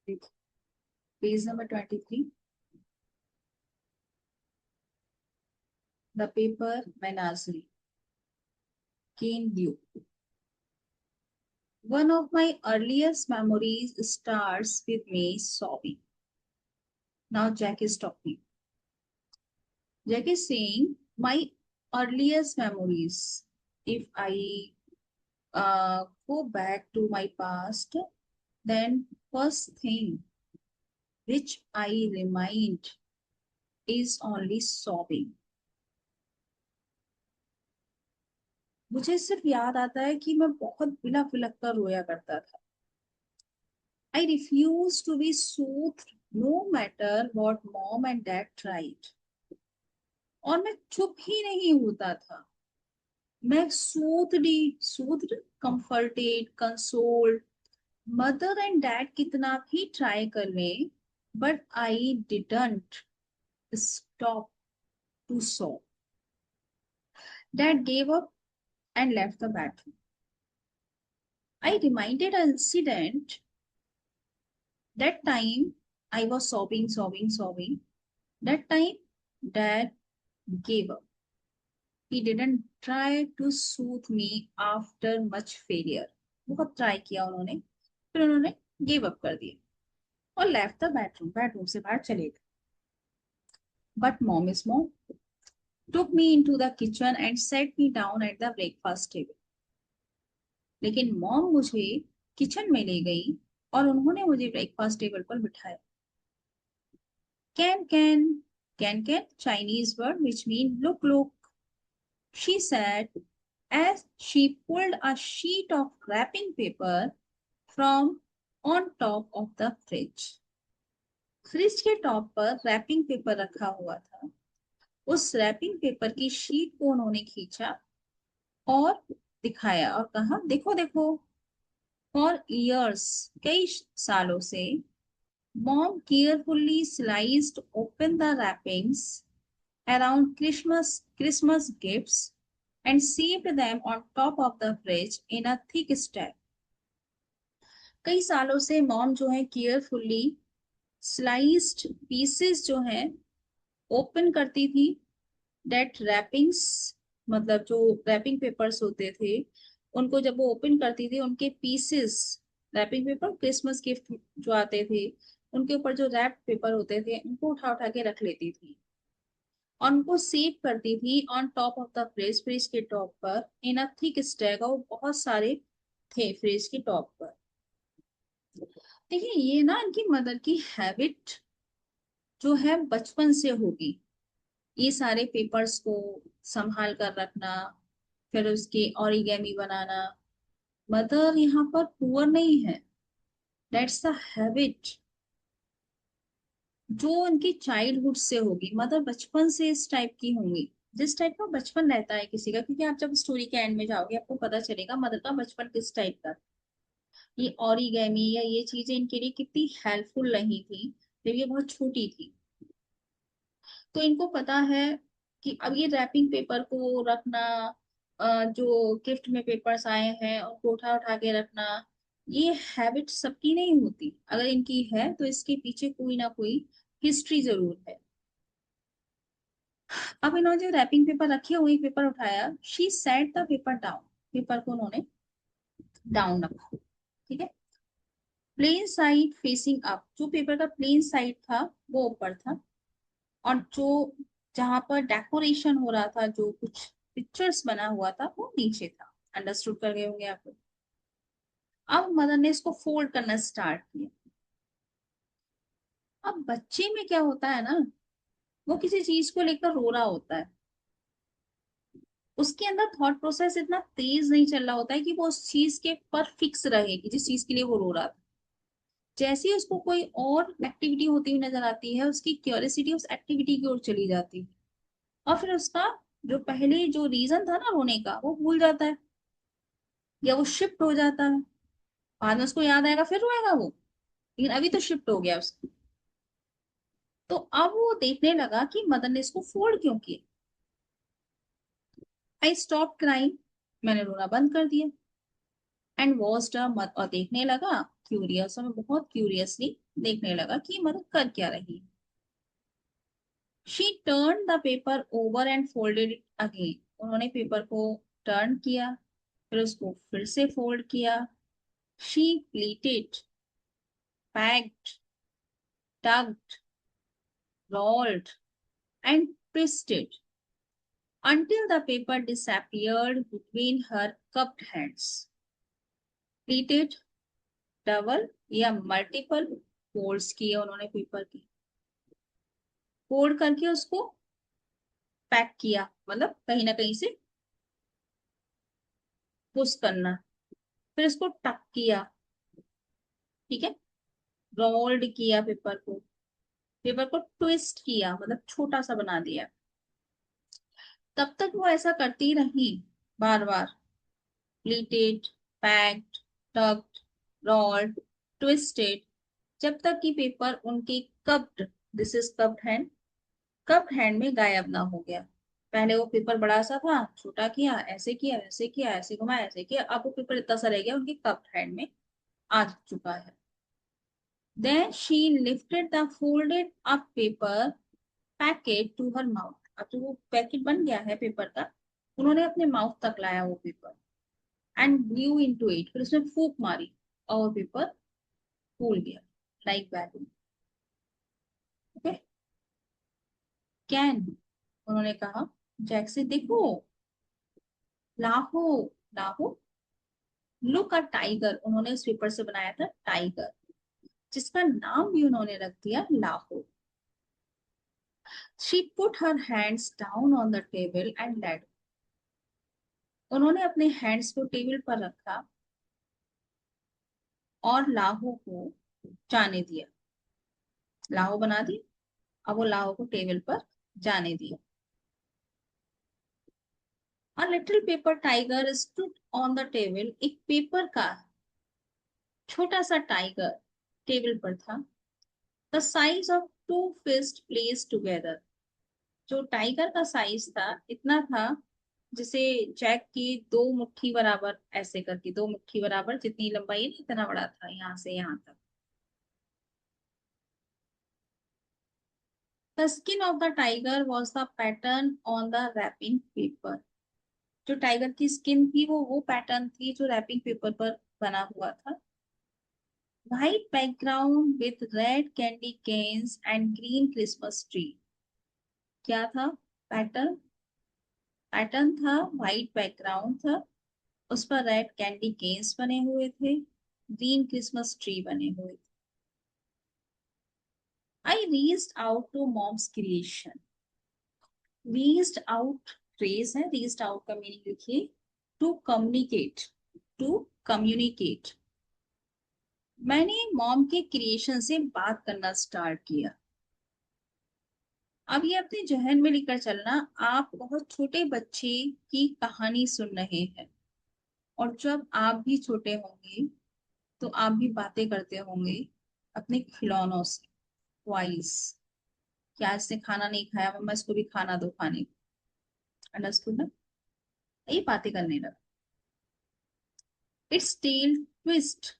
Page number 23, the paper menagerie, Ken ड्यू. One of my earliest memories starts with me sobbing. Now Jack is talking. Jack is saying, my earliest memories. If I go back to my past, then first thing which I remind is only sobbing. मुझे सिर्फ याद आता है कि मैं बहुत बिलख बिलख कर रोया करता था. I refused to be soothed no matter what mom and dad tried. और मैं चुप ही नहीं होता था. मैं soothed, comforted, consoled, mother and dad कितना भी ट्राई कर ले, but I didn't stop to so. Dad gave up and left the bedroom. I reminded an incident. That time I was sobbing. That time dad gave up. He didn't try to soothe me after much failure. बहुत try किया उन्होंने, फिर उन्होंने give up कर दिया और left the bedroom से बाहर चले गए. But mom is mom, took me into the kitchen and set me down at the breakfast table. लेकिन मॉम मुझे किचन में ले गई और उन्होंने मुझे ब्रेकफास्ट टेबल पर बिठाया. Can Chinese word which mean look, she said as she pulled a sheet of wrapping paper from on top of the fridge. Fridge के टॉप पर रैपिंग पेपर रखा हुआ था. उस रैपिंग पेपर की शीट को उन्होंने खींचा और दिखाया और कहा, देखो देखो. फॉर इयर्स, कई सालों से, mom carefully sliced open the wrappings around Christmas gifts and saved them on top of the fridge in a thick stack. कई सालों से मॉम जो है केयरफुली स्लाइस्ड पीसेस जो है ओपन करती थी. डेट रैपिंग्स मतलब जो रैपिंग पेपर्स होते थे, उनको जब वो ओपन करती थी, उनके pieces, wrapping paper Christmas gift जो आते थे उनके ऊपर जो रैप पेपर होते थे उनको उठा उठा के रख लेती थी और उनको सेव करती थी on top of the fridge के टॉप पर इन अ थिक स्टैक. और बहुत सारे थे फ्रिज के टॉप पर. देखिए ये ना इनकी मदर की हैबिट जो है बचपन से होगी, ये सारे पेपर्स को संभाल कर रखना, फिर उसके ओरिगेमी बनाना. मदर यहाँ पर पुअर नहीं है, दैट्स द हैबिट जो उनकी चाइल्डहुड से होगी. मदर बचपन से इस टाइप की होंगी, जिस टाइप का बचपन रहता है किसी का, क्योंकि आप जब स्टोरी के एंड में जाओगे आपको पता चलेगा मदर का बचपन किस टाइप का. ये ओरिगेमी या ये चीजें इनके लिए कितनी हेल्पफुल नहीं थी जब ये बहुत छोटी थी. तो इनको पता है कि अब ये रैपिंग पेपर को रखना, जो गिफ्ट में पेपर्स आए हैं उनको उठा उठा के रखना, ये हैबिट सबकी नहीं होती. अगर इनकी है तो इसके पीछे कोई ना कोई हिस्ट्री जरूर है. अब इन्होंने जो रैपिंग पेपर रखे हुए पेपर उठाया, she said the paper down. Paper को उन्होंने डाउन रखा. ठीक है. प्लेन साइड फेसिंग अप, जो पेपर का प्लेन साइड था वो ऊपर था और जो जहां पर डेकोरेशन हो रहा था, जो कुछ पिक्चर्स बना हुआ था, वो नीचे था. अंडरस्टूड कर गए होंगे आप. अब मदर ने इसको फोल्ड करना स्टार्ट किया. अब बच्चे में क्या होता है ना, वो किसी चीज को लेकर रो रहा होता है, उसके अंदर थॉट प्रोसेस इतना तेज नहीं चल रहा होता है कि वो उस चीज के पर फिक्स रहे कि जिस चीज के लिए वो रो रहा था. जैसे ही उसको कोई और एक्टिविटी होती हुई नजर आती है, उसकी क्यूरियोसिटी उस एक्टिविटी की ओर चली जाती है और फिर उसका जो पहले जो रीजन था ना रोने का वो भूल जाता है या वो शिफ्ट हो जाता है. बाद में उसको याद आएगा फिर रोएगा वो, लेकिन अभी तो शिफ्ट हो गया उसका. तो अब वो देखने लगा कि मदर ने इसको फोल्ड क्यों किया. आई स्टॉप क्राइंग, मैंने रोना बंद कर दिया. एंड वॉच्ड और देखने लगा क्यूरियस, और मैं बहुत क्यूरियसली देखने लगा कि मदर कर क्या रही है। She turn the paper over and folded it again, उन्होंने पेपर को टर्न किया, फिर उसको फिर से फोल्ड किया। She pleated, packed, tugged, rolled, and twisted until the paper disappeared between her cupped hands. Pleated, double या मल्टीपल फोल्ड्स किए उन्होंने पेपर की, फोल्ड करके उसको पैक किया, मतलब कहीं ना कहीं से पुश करना, फिर इसको टक किया, ठीक है, रोल्ड किया पेपर को, पेपर को ट्विस्ट किया, मतलब छोटा सा बना दिया। तब तक वो ऐसा करती रही, बार बार, pleated, packed, tucked, rolled, twisted, जब तक कि पेपर उनके cupped, this is cupped hand, cupped hand में गायब ना हो गया। पहले वो पेपर बड़ा सा था, छोटा किया, ऐसे किया, ऐसे किया, ऐसे घुमाया, ऐसे किया, अब वो पेपर इतना सा रह गया उनके कप्ड हैंड में आ चुका है। Then she lifted the folded up paper packet to her mouth. अब जो वो पैकेट बन गया है पेपर का, उन्होंने अपने माउथ तक लाया वो paper, and blue into it, फिर उसमें फूंक मारी और पेपर फूल गया लाइक बैलून। ओके, कैन, उन्होंने कहा जैक से, देखो, लाहो, लाहो, लुक अ टाइगर, उन्होंने उस पेपर से बनाया था टाइगर, जिसका नाम भी उन्होंने रख दिया लाहो। She put her hands down on the table and let, उन्होंने अपने हैंड्स को टेबल पर रखा और लाहो को जाने दिया, लाहो बना दी, अब वो लाहो को टेबल पर जाने दिया। A little paper tiger stood on the table, एक पेपर का छोटा सा टाइगर टेबल पर था। The size of two fists placed together, जो टाइगर का साइज था इतना था जिसे जैक की दो मुट्ठी बराबर, ऐसे करके दो मुट्ठी बराबर जितनी लंबाई है इतना बड़ा था, यहाँ से यहाँ तक। The skin of the tiger was the pattern on the wrapping paper, जो टाइगर की स्किन थी वो पैटर्न थी जो रैपिंग पेपर पर बना हुआ था। White background with red candy canes and green Christmas tree, क्या था पैटर्न, पैटर्न था, व्हाइट बैकग्राउंड था, उस पर रेड कैंडी केन्स बने हुए थे, ग्रीन क्रिसमस ट्री बने हुए थे। I reached out to mom's creation, reached out phrase है, रीच्ड आउट का मीनिंग लिखिए, टू कम्युनिकेट, टू कम्युनिकेट, मैंने मॉम के क्रिएशन से बात करना स्टार्ट किया। अब ये अपने जहन में लेकर चलना, आप बहुत छोटे बच्चे की कहानी सुन रहे हैं, और जब आप भी छोटे होंगे तो आप भी बातें करते होंगे अपने खिलौनों से, टॉयज, क्या इसने खाना नहीं खाया, मम्मा इसको भी खाना दो खाने को, अंडरस्टूड ना, ये बातें करने लगा। इट्स टेल ट्विस्ट,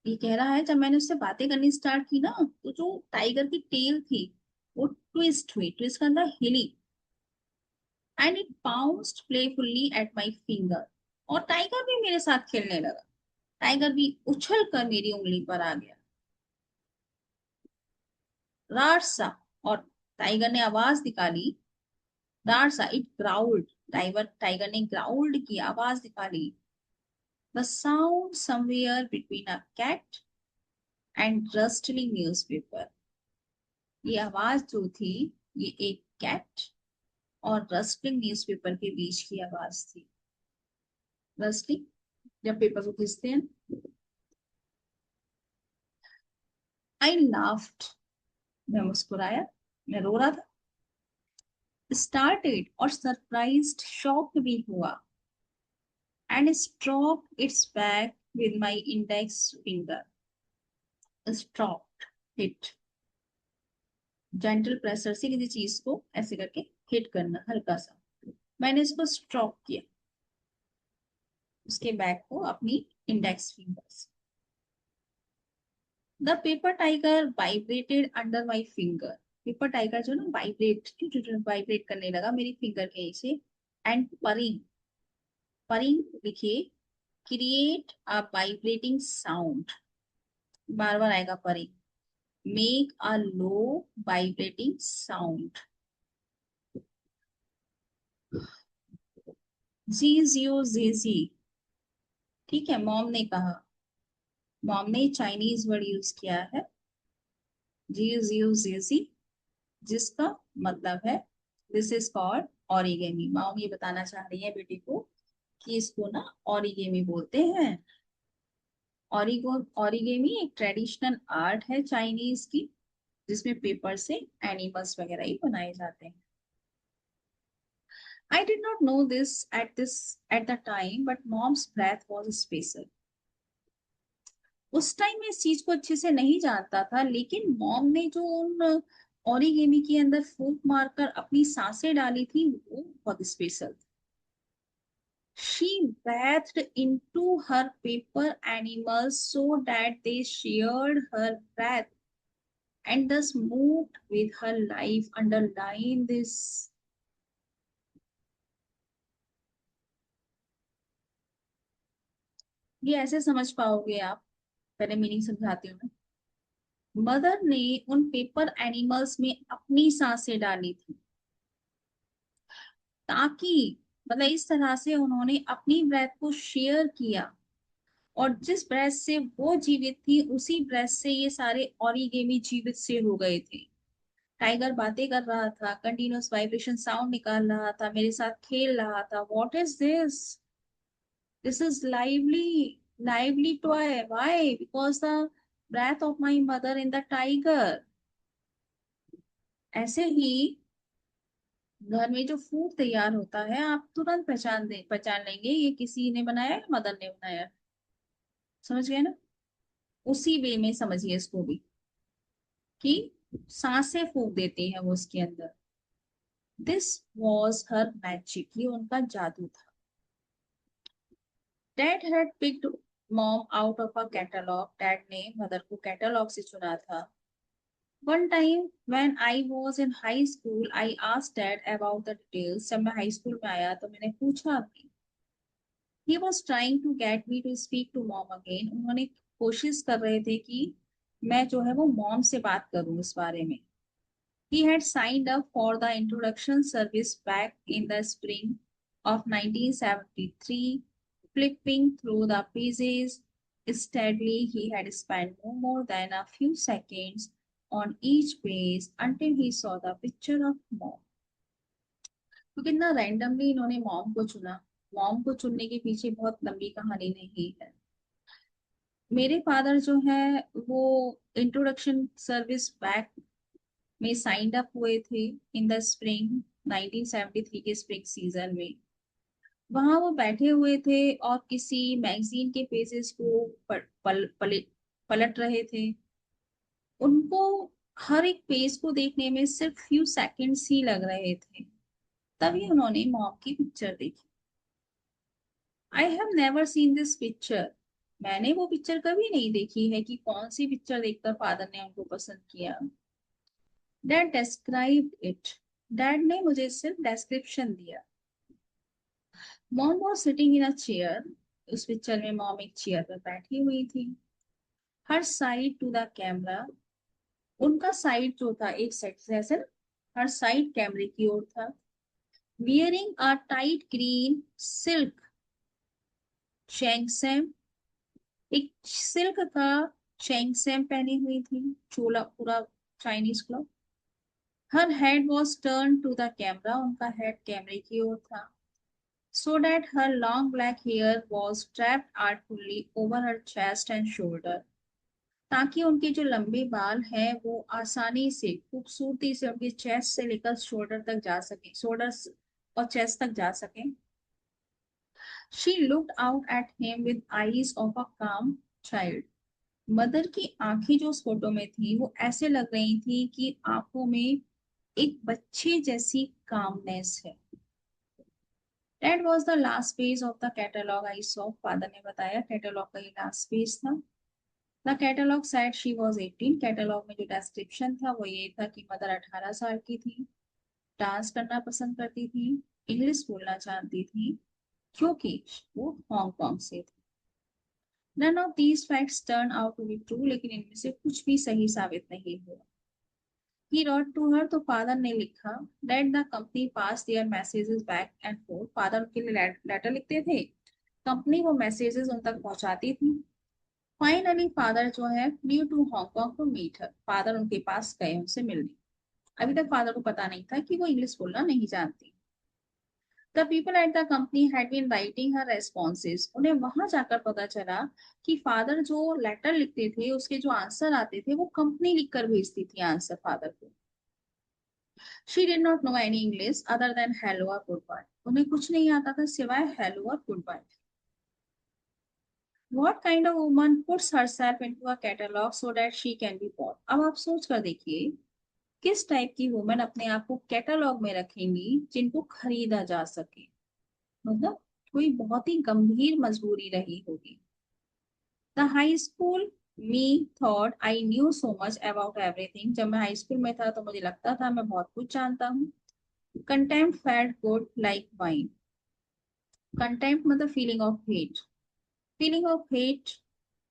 ये कह रहा है जब मैंने उससे बातें करनी स्टार्ट की ना, तो जो टाइगर की टेल थी वो ट्विस्ट हुई, ट्विस्ट का अंदर हिली, and it bounced playfully at my finger, और टाइगर भी मेरे साथ खेलने लगा, टाइगर भी उछल कर मेरी उंगली पर आ गया। रारसा, और टाइगर ने आवाज निकाली, रारसा, इट ग्राउल्ड, टाइगर टाइगर ने ग्राउल्ड की आवाज निकाली, the sound somewhere between a cat and rustling newspaper, ये आवाज जो थी ये एक कैट और रस्टलिंग न्यूज़पेपर के बीच की आवाज थी। रस्टलिंग, जब पेपर को खींचते हैं। आई लाफ्ड, मैं मुस्कुराया, मैं रो रहा था। स्टार्टेड, और सरप्राइज्ड, शॉक्ड भी हुआ, and stroked it's back with my index finger, stroked, hit, gentle pressure से किसी चीज को ऐसे करके हिट करना हल्का सा, मैंने इसको स्ट्रोक किया, उसके बैक को अपनी इंडेक्स फिंगर से। The paper tiger vibrated under my finger. Paper tiger जो ना वाइब्रेट करने लगा मेरी फिंगर के नीचे। एंड परिंग, परिंग लिखिए, क्रिएट अ वाइब्रेटिंग साउंड, बार बार आएगा purring, make a low vibrating sound. जी, ठीक है, मॉम ने कहा। मॉम ने चाइनीज वर्ड यूज किया है, जी, जिसका मतलब है this is called origami. Mom ये बताना चाह रही है बेटी को कि इसको ना ऑरिगेमी बोलते हैं। ऑरिगेमी एक ट्रेडिशनल आर्ट है चाइनीज की, जिसमें पेपर से एनिमल्स वगैरह ही बनाए जाते हैं। I did not know this at the time, but mom's breath was special. उस टाइम में इस चीज को अच्छे से नहीं जानता था, लेकिन मॉम ने जो उन ओरिगेमी के अंदर फूंक मारकर अपनी सांसें डाली थी वो बहुत special. She bathed into her paper animals so that they shared her breath and thus moved with her life. Underline this. ये ऐसे समझ पाओगे आप, पहले मीनिंग समझाती हूँ मैं। मदर ने उन पेपर एनिमल्स में अपनी सांसें डाली थी, ताकि मतलब इस तरह से उन्होंने अपनी ब्रेथ को शेयर किया, और जिस ब्रेथ से वो जीवित थी उसी ब्रेथ से ये सारे ऑरिगेमी जीवित से हो गए थे। टाइगर बातें कर रहा था, कंटिन्यूअस वाइब्रेशन साउंड निकाल रहा था, मेरे साथ खेल रहा था। What is this? This is lively toy. Why? Because the breath of my mother in the tiger. ऐसे ही घर में जो फूड तैयार होता है आप तुरंत पहचान लेंगे ये किसी ने बनाया है, मदर ने बनाया। समझ गए ना? उसी वे में समझिए इसको भी, कि सांसें फूंक देती है वो उसके अंदर। दिस वॉज हर मैजिक, ये उनका जादू था। Dad had picked mom out of a catalogue. Dad ने मदर को कैटलॉग से चुना था। One time when I was in high school I asked dad about the details. जब मैं हाई स्कूल में आया तो मैंने पूछा भी। He was trying to get me to speak to mom again. उन्होंने कोशिश कर रहे थे कि मैं जो है वो मॉम से बात करूं इस बारे में। He had signed up for the introduction service back in the spring of 1973, flipping through the pages steadily. He had spent no more than a few seconds on each page until he saw the picture of mom. तो कितना randomly इन्होंने mom को चुना। Mom को चुनने के पीछे बहुत लंबी कहानी नहीं है। मेरे फादर जो है वो इंट्रोडक्शन सर्विस बैक में साइंड अप हुए थे इन द स्प्रिंग 1973 के स्प्रिंग सीजन में। वहां वो बैठे हुए थे और किसी मैगजीन के पेजेस को पलट रहे थे। उनको हर एक पेज को देखने में सिर्फ फ्यू सेकंड्स ही लग रहे थे, तभी उन्होंने मॉम की पिक्चर देखी। I have never seen this picture. मैंने वो पिक्चर कभी नहीं देखी है कि कौन सी पिक्चर देखकर फादर ने उनको पसंद किया। Dad described it. डैड ने मुझे सिर्फ डिस्क्रिप्शन दिया। Mom was sitting in a chair. उस पिक्चर में मॉम एक चेयर पर बैठी हुई थी। हर साइड टू द कैमरा। उनका साइड जो था एक सेट से ऐसे ना, हर साइड कैमरे की ओर था। Wearing a tight green silk cheongsam. एक सिल्क का शेंगसेम पहनी हुई थी, चोला पूरा Chinese cloth. Her head was turn to the camera. उनका हेड कैमरे की ओर था। So that her long black hair was trapped artfully over her chest and shoulder. ताकि उनके जो लंबे बाल हैं वो आसानी से खूबसूरती से उनके चेस्ट से लेकर शोल्डर तक जा सके, शोल्डर और चेस्ट तक जा सके। She looked out at him with eyes of a calm child. Mother की आंखें जो उस फोटो में थी वो ऐसे लग रही थी कि आंखों में एक बच्चे जैसी कामनेस है। That was the last page of the catalog I saw. Father ने बताया कैटलॉग का ये लास्ट पेज था। The catalogue said she was 18। Catalogue में जो डिस्क्रिप्शन था वो ये था कि मदर 18 साल की थी, डांस करना पसंद करती थी, इंग्लिश बोलना जानती थी क्योंकि वो हांगकांग से थी। None of these facts turn out to be true, लेकिन इनमें से कुछ भी सही साबित नहीं हुआ। He wrote to her, तो फादर ने लिखा, let the company pass their messages back and forth। Father उनके लिए लेटर लिखते थे, कंपनी वो मैसेजेस उन तक पहुंचाती थी। फाइनली फादर जो है new to Hong Kong to meet her, father उनके पास गए उनसे मिलने। अभी तक फादर को पता नहीं था कि वो इंग्लिश बोलना नहीं जानती। The people at the company had been writing her responses. उन्हें वहां जाकर पता चला कि फादर जो लेटर लिखते थे उसके जो आंसर आते थे वो कंपनी लिखकर भेजती थी आंसर फादर को। She did not know any English other than hello और गुड बाय। उन्हें कुछ नहीं आता था सिवाय हेलो और good bye. What kind of woman puts herself into a catalog so that she can be bought? अब आप सोच कर देखिए, किस टाइप की वुमन अपने आप को कैटलॉग में रखेंगी जिनको खरीदा जा सके। मतलब कोई बहुत ही गंभीर मजबूरी रही होगी। The high school me thought I knew so much about everything. जब मैं हाई स्कूल में था तो मुझे लगता था मैं बहुत कुछ जानता हूँ। Contempt felt good like wine. Contempt मतलब feeling of hate. Feeling of hate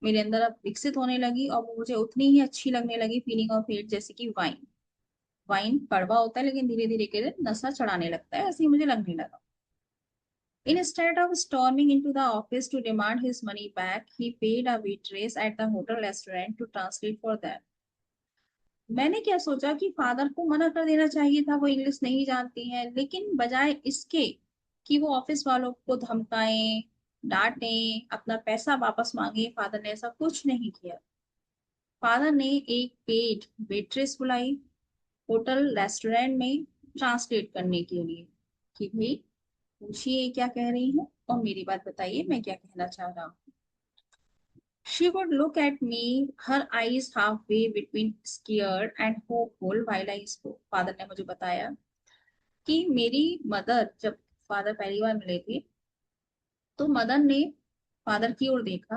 मेरे अंदर अब विकसित होने लगी और वो मुझे उतनी ही अच्छी लगने लगी फीलिंग ऑफ हेट जैसे कि वाइन। वाइन कड़वा होता है लेकिन धीरे धीरे के नशा चढ़ाने लगता है, ऐसे ही मुझे लगने लगा। Instead of storming into the office to demand his money back, he paid a waitress at the hotel restaurant to translate for them। मैंने क्या सोचा कि फादर को मना कर देना चाहिए था, वो इंग्लिश नहीं जानती हैं, लेकिन बजाय इसके कि वो ऑफिस वालों को धमकाएं, डांटें, अपना पैसा वापस मांगे, फादर ने ऐसा कुछ नहीं किया। फादर ने एक पेड वेट्रेस बुलाई होटल रेस्टोरेंट में ट्रांसलेट करने के लिए कि भाई पूछिए क्या कह रही है और मेरी बात बताइए मैं क्या कहना चाह रहा हूँ। She would look at me, her eyes halfway between scared and hopeful while I spoke। Father ने मुझे बताया कि मेरी मदर, जब फादर पहली बार मिले थे तो मदर ने फादर की ओर देखा।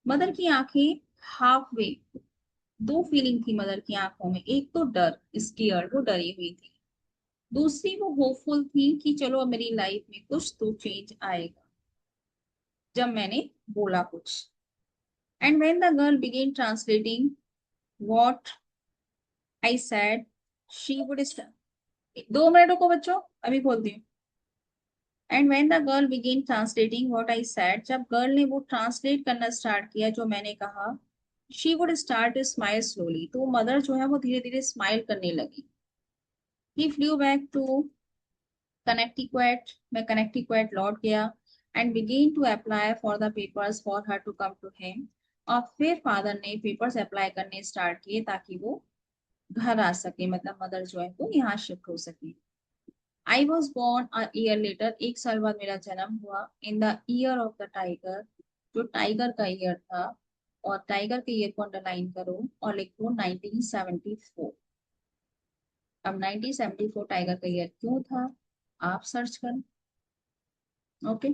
मदर की आंखें हाफ वे, दो फीलिंग थी मदर की आंखों में, एक तो डर, स्केयर्ड, वो डरी हुई थी। दूसरी वो होपफुल थी कि चलो अब मेरी लाइफ में कुछ तो चेंज आएगा, जब मैंने बोला कुछ। And when the girl began translating what I said she would, 2 minute रुको बच्चों, अभी बोलती हूँ। And when the girl began translating what I said, जब गर्ल ने वो ट्रांसलेट करना स्टार्ट किया जो मैंने कहा, she would start to smile slowly, तो मदर जो है वो धीरे धीरे स्माइल करने लगी। He flew back to Connecticut, मैं कनेक्टिकट लौट गया। And began to apply for the papers for her to come to him, और फिर फादर ने पेपर्स अप्लाई करने स्टार्ट किए ताकि वो घर आ सके, मतलब मदर जो है वो यहाँ शिफ्ट हो सके। I was born a year later, 1 साल बाद मेरा जन्म हुआ। In the year of the tiger, जो टाइगर का ईयर था, और टाइगर के ईयर को अंडरलाइन करो और लिखो 1974। अब 1974 टाइगर का ईयर क्यों था आप सर्च करो। ओके।